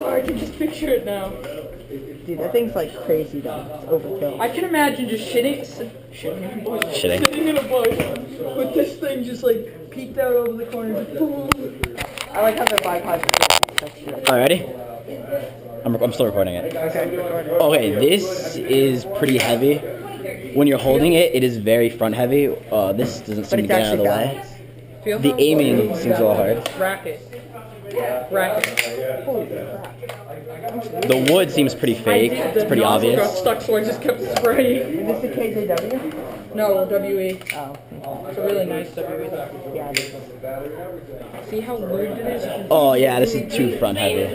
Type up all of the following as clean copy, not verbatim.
I can just picture it now. Dude, that thing's like crazy though. It's overkill. I can imagine just sitting in a bush with this thing just like peeked out over the corner. I like how the bypass. All right, ready? I'm still recording it. Okay, this is pretty heavy. When you're holding it, it is very front heavy. This doesn't seem to get out of the way. The aiming seems a little hard. Racket. Holy crap. The wood seems pretty fake. It's pretty obvious. Got stuck, so I just kept spraying. Is this the KJW? No, WE. Oh. It's a really nice WE. Yeah, it is. See how lubed it is? Oh yeah, this is too front heavy.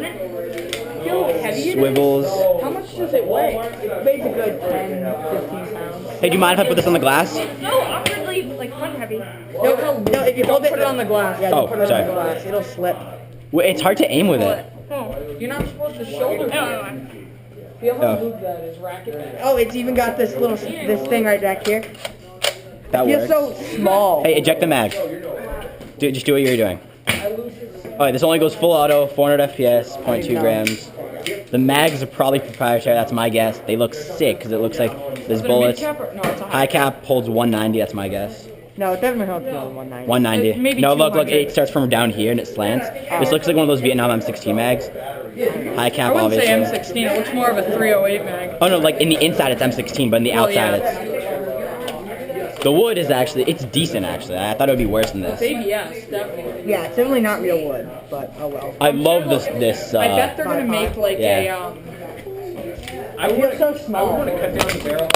Swivels. How much does it weigh? It weighs a good 10, 15 pounds. Hey, do you mind if I put this on the glass? No, awkwardly, like front heavy. No, if you hold it, Put it on the glass. Yeah, Oh, put it sorry. on the glass. It'll slip. Wait, it's hard to aim with it. You're not supposed to shoulder it. Feel how lubed that is, racket. Oh, it's even got this little this thing right back here. That It's works. so small. Hey, eject the mag. Just do what you're doing. Alright, this only goes full auto, 400 FPS, 0.2 grams. The mags are probably proprietary, that's my guess. They look sick, because it looks like there's bullets. No, it's a High cap holds 190, that's my guess. No, it definitely holds more than 190. 190. Maybe No, look, 200. it starts from down here and it slants. This looks like one of those Vietnam M16 mags. High cap, I wouldn't say obviously. M16, it looks more of a 308 mag. Oh no, like in the inside it's M16, but in the outside it's... The wood is actually, it's decent actually. I thought it would be worse than It's this. ABS, definitely. Yeah, it's definitely not real wood, but oh well. I love this, I bet they're gonna make like yeah. a It's so small. cut down the barrel.